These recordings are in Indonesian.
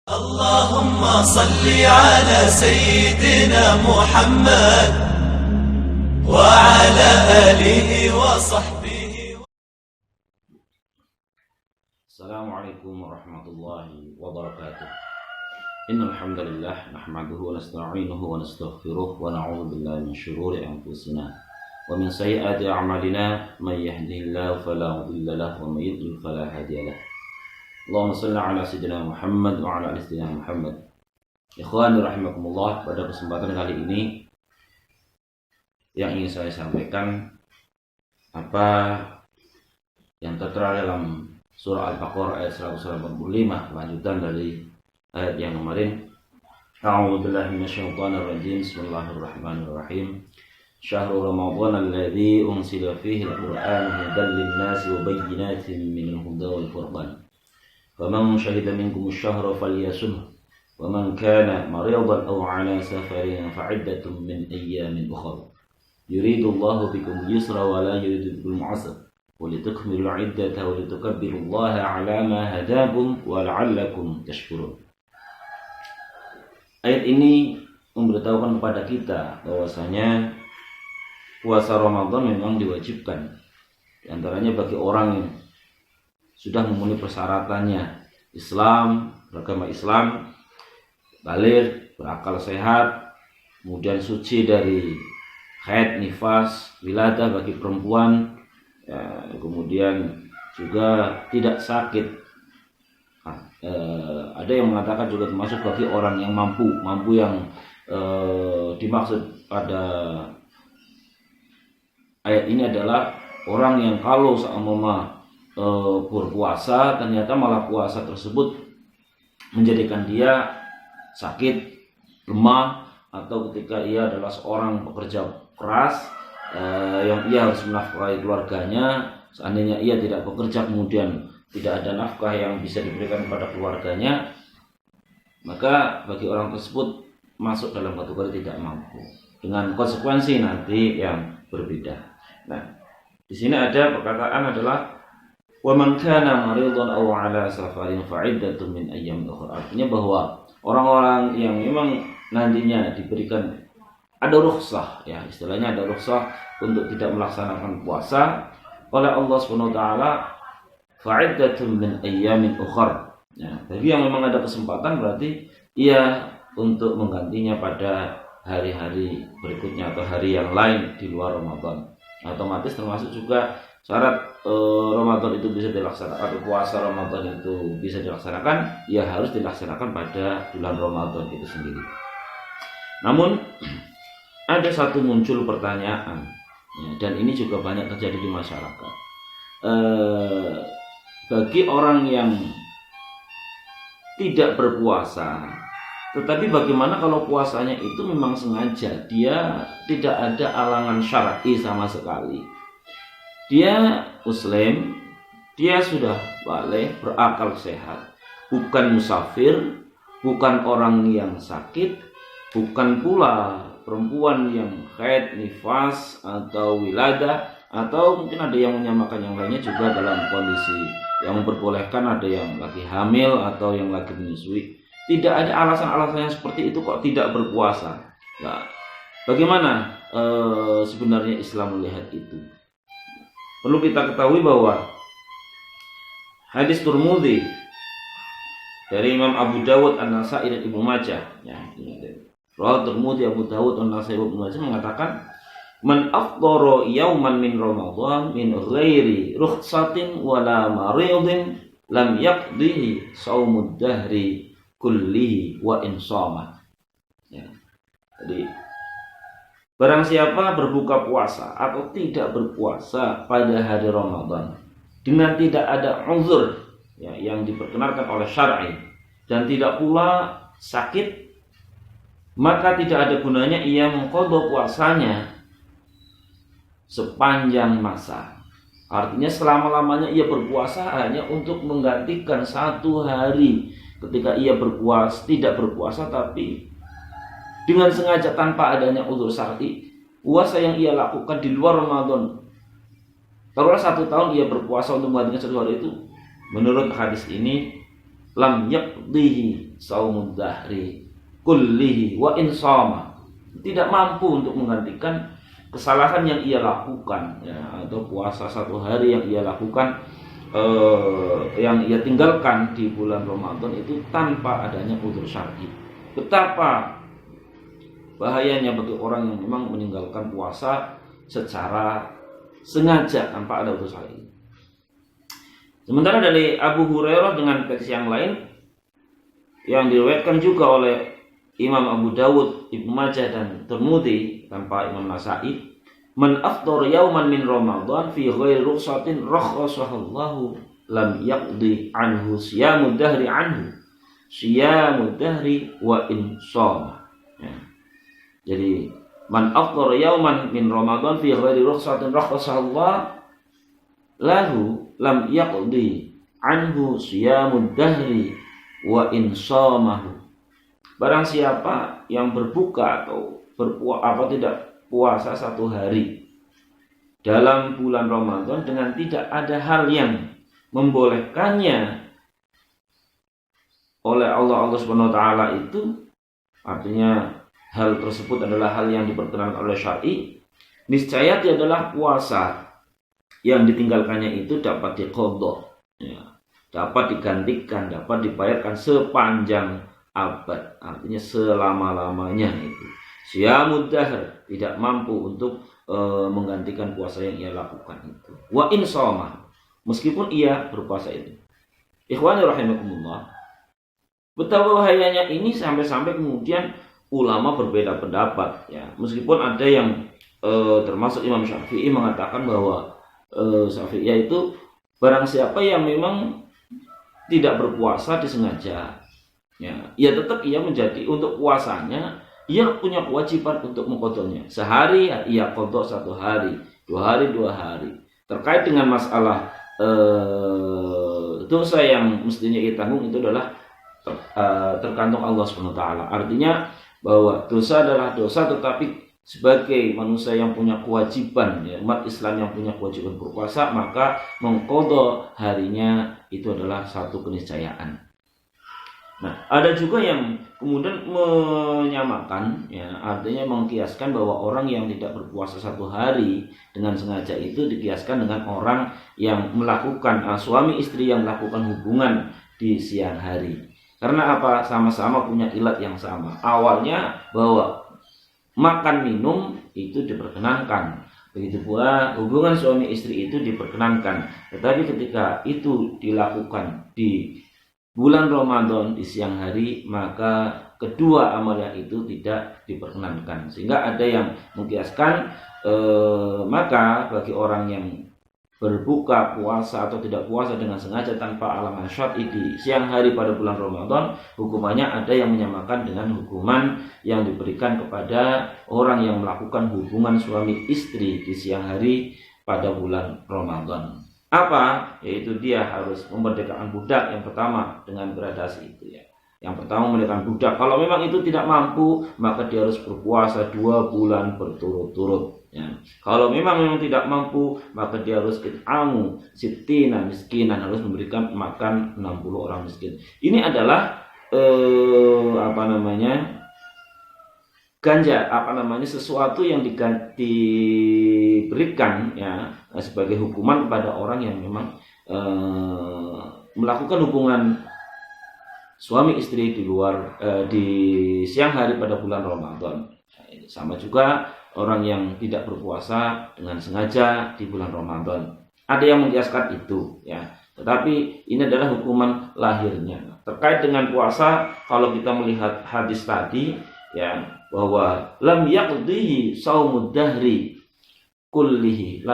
اللهم صل على سيدنا محمد وعلى آله وصحبه. السلام عليكم ورحمة الله وبركاته. إن الحمد لله نحمده ونستعينه ونستغفره ونعوذ بالله من شرور أنفسنا ومن سيئات أعمالنا من يهده الله فلا مضل له ومن يضلل فلا هادي له. Allahumma shalli ala sayyidina Muhammad wa ala ali sayyidina Muhammad. Ikhwani rahimakumullah, pada kesempatan kali ini yang ingin saya sampaikan apa yang tertera dalam surah Al-Baqarah ayat 185, lanjutan dari ayat yang kemarin. A'udzu billahi minasyaitonir rajim. Bismillahirrahmanirrahim. Syahrul Ramadan alladzi unzila fihi al-Qur'an hudan lin-nasi wa bayyinatin minal huda wal furqan. فمن شهد منكم الشهر فليصمه ومن كان مريضا أو على سفر فعدة من أيام أخرى يريد الله بكم اليسر ولا يريد بكم العسر ولتكملوا العدة ولتكبروا الله على ما هداكم ولعلكم تشكرون. Ayat ini memberitahukan kepada kita bahwasanya puasa Ramadan memang diwajibkan, di antaranya bagi orang yang sudah memenuhi persyaratannya, Islam, beragama Islam, baligh, berakal sehat, kemudian suci dari haid, nifas, wiladah bagi perempuan, ya, kemudian juga tidak sakit. Ada yang mengatakan juga termasuk bagi orang yang mampu yang dimaksud pada ayat ini adalah orang yang kalau seumpama berpuasa ternyata malah puasa tersebut menjadikan dia sakit, lemah, atau ketika ia adalah seorang pekerja keras yang ia harus menafkahi keluarganya, seandainya ia tidak bekerja kemudian tidak ada nafkah yang bisa diberikan kepada keluarganya, maka bagi orang tersebut masuk dalam kategori tidak mampu dengan konsekuensi nanti yang berbeda. Nah, di sini ada perkataan adalah wa man kana maridan aw ala safarin fa'iddatun min ayyamin ukhra. Artinya bahwa orang-orang yang memang nantinya diberikan ada rukhsah, ya istilahnya ada rukhsah untuk tidak melaksanakan puasa oleh Allah Subhanahu wa taala, fa'iddatun min ayyamin ukhra. Ya, bagi yang memang ada kesempatan berarti ia untuk menggantinya pada hari-hari berikutnya atau hari yang lain di luar Ramadan. Otomatis termasuk juga syarat Ramadan itu bisa dilaksanakan, atau puasa Ramadan itu bisa dilaksanakan, ya harus dilaksanakan pada bulan Ramadan itu sendiri. Namun ada satu muncul pertanyaan, ya, dan ini juga banyak terjadi di masyarakat. Bagi orang yang tidak berpuasa, tetapi bagaimana kalau puasanya itu memang sengaja, dia tidak ada alangan syar'i sama sekali. Dia muslim, dia sudah baligh, berakal sehat, bukan musafir, bukan orang yang sakit, bukan pula perempuan yang haid, nifas, atau wiladah, atau mungkin ada yang menyamakan yang lainnya juga dalam kondisi yang memperbolehkan, ada yang lagi hamil atau yang lagi menyusui. Tidak ada alasan-alasan yang seperti itu kok tidak berpuasa. Nah, bagaimana sebenarnya Islam melihat itu? Perlu kita ketahui bahwa hadis Tirmidzi dari Imam Abu Dawud, An-Nasa'i dan Ibnu Majah, ya, Rawat Tirmidzi, Abu Dawud, An-Nasa'i dan Ibnu Majah mengatakan, man afdhara yauman min Ramadan min ghairi rukhsatin wala maridin lam yaqdihi shaumud dahri kullihi wa insama. Ya. Jadi barang siapa berbuka puasa atau tidak berpuasa pada hari Ramadan dengan tidak ada uzur, ya, yang diperkenankan oleh syar'i, dan tidak pula sakit, maka tidak ada gunanya ia mengqadha puasanya sepanjang masa. Artinya selama-lamanya ia berpuasa hanya untuk menggantikan satu hari ketika ia berpuasa, tidak berpuasa, tapi dengan sengaja tanpa adanya uzur syar'i, puasa yang ia lakukan di luar Ramadan. Taruhlah 1 tahun ia berpuasa untuk menggantikan 1 hari itu, menurut hadis ini lam yaqdihi saumud dahri kullihi wa in shama. Tidak mampu untuk menggantikan kesalahan yang ia lakukan, ya, atau puasa satu hari yang ia lakukan, yang ia tinggalkan di bulan Ramadan itu tanpa adanya udzur syar'i. Betapa bahayanya bagi orang yang memang meninggalkan puasa secara sengaja tanpa ada udzur syar'i. Sementara dari Abu Hurairah dengan versi yang lain yang diriwayatkan juga oleh Imam Abu Dawud, Ibnu Majah dan Tirmidzi tanpa Imam Nasa'i, man afṭara yauman min Ramadan fi ghairi rukhsatin rakhasahallahu lam yaqdi anhu siyamud dahri wa in shama. Ya. Jadi man afṭara yauman min Ramadan fi ghairi rukhsatin rakhasahallahu lahu lam yaqdi anhu siyamud dahri wa in shamahu. Barang siapa yang berbuka atau tidak puasa satu hari dalam bulan Ramadan dengan tidak ada hal yang membolehkannya oleh Allah Subhanahu wa taala, itu artinya hal tersebut adalah hal yang diperkenankan oleh syar'i, niscaya dia adalah puasa yang ditinggalkannya itu dapat diqadha, ya, dapat digantikan, dapat dibayarkan sepanjang abad, artinya selama-lamanya. Itu siyamud dahr, tidak mampu untuk menggantikan puasa yang ia lakukan itu. Wa in shama, meskipun ia berpuasa itu. Ikhwani rahimakumullah, betapa bahayanya ini sampai-sampai kemudian ulama berbeda pendapat, ya. Meskipun ada yang termasuk Imam Syafi'i mengatakan bahwa Syafi'i yaitu barang siapa yang memang tidak berpuasa disengaja, ya, ia tetap menjadi untuk puasanya ia punya kewajiban untuk mengqadhanya. Sehari ia qadha satu hari, 2 hari 2 hari. Terkait dengan masalah dosa yang mestinya ia tanggung itu adalah tergantung Allah Subhanahu wa taala. Artinya bahwa dosa adalah dosa, tetapi sebagai manusia yang punya kewajiban, ya, umat Islam yang punya kewajiban berpuasa, maka mengqadha harinya itu adalah satu keniscayaan. Nah, ada juga yang kemudian menyamakan, ya, artinya mengkiaskan bahwa orang yang tidak berpuasa satu hari dengan sengaja itu dikiaskan dengan orang yang melakukan suami istri yang melakukan hubungan di siang hari. Karena apa? Sama-sama punya ilat yang sama. Awalnya bahwa makan minum itu diperkenankan, begitu pula hubungan suami istri itu diperkenankan. Tetapi ketika itu dilakukan di bulan Ramadan di siang hari, maka kedua amalan itu tidak diperkenankan. Sehingga ada yang mengkiaskan maka bagi orang yang berbuka puasa atau tidak puasa dengan sengaja tanpa alasan syar'i di siang hari pada bulan Ramadan, hukumannya ada yang menyamakan dengan hukuman yang diberikan kepada orang yang melakukan hubungan suami istri di siang hari pada bulan Ramadan. Apa? Yaitu dia harus memerdekakan budak yang pertama dengan gradasi itu, ya. Yang pertama memerdekakan budak. Kalau memang itu tidak mampu, maka dia harus berpuasa 2 bulan berturut-turut, ya. Kalau memang tidak mampu, maka dia harus it'amu sittina miskinan, harus memberikan makan 60 orang miskin. Ini adalah sesuatu yang diberikan, ya, sebagai hukuman kepada orang yang memang melakukan hubungan suami istri di luar di siang hari pada bulan Ramadan. Sama juga orang yang tidak berpuasa dengan sengaja di bulan Ramadan. Ada yang mengkiaskan itu, ya. Tetapi ini adalah hukuman lahirnya. Terkait dengan puasa, kalau kita melihat hadis tadi, ya, bahwa lam yaqdihi saumud dahri kullihi,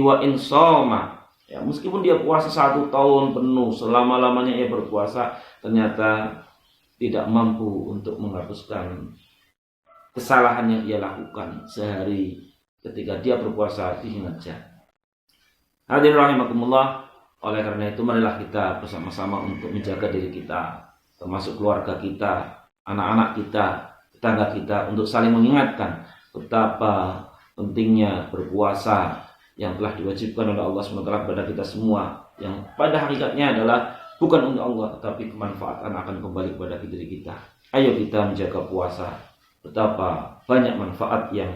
wa in shama. Ya, meskipun dia puasa 1 tahun penuh, selama-lamanya ia berpuasa, ternyata tidak mampu untuk menghapuskan kesalahan yang ia lakukan sehari ketika dia berpuasa disengaja. Hadirin rahimakumullah, oleh karena itu marilah kita bersama-sama untuk menjaga diri kita, termasuk keluarga kita, anak-anak kita, tetangga kita, untuk saling mengingatkan betapa pentingnya berpuasa yang telah diwajibkan oleh Allah SWT kepada kita semua, yang pada hakikatnya adalah bukan untuk Allah, tetapi kemanfaatan akan kembali kepada diri kita. Ayo kita menjaga puasa. Betapa banyak manfaat yang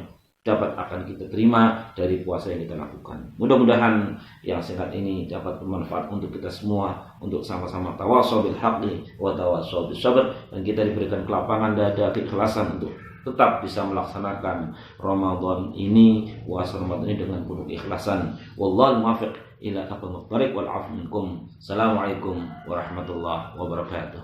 dapat akan kita terima dari puasa yang kita lakukan. Mudah-mudahan yang singkat ini dapat bermanfaat untuk kita semua, untuk sama-sama tawasau bil haqqi wa tawasau bis sabr, dan kita diberikan kelapangan dada, keikhlasan untuk tetap bisa melaksanakan Ramadan ini, puasa Ramadan ini dengan penuh ikhlasan. Wallahu muwaffiq ila aqwamit thariq wal 'afwu minkum. Assalamualaikum warahmatullahi wabarakatuh.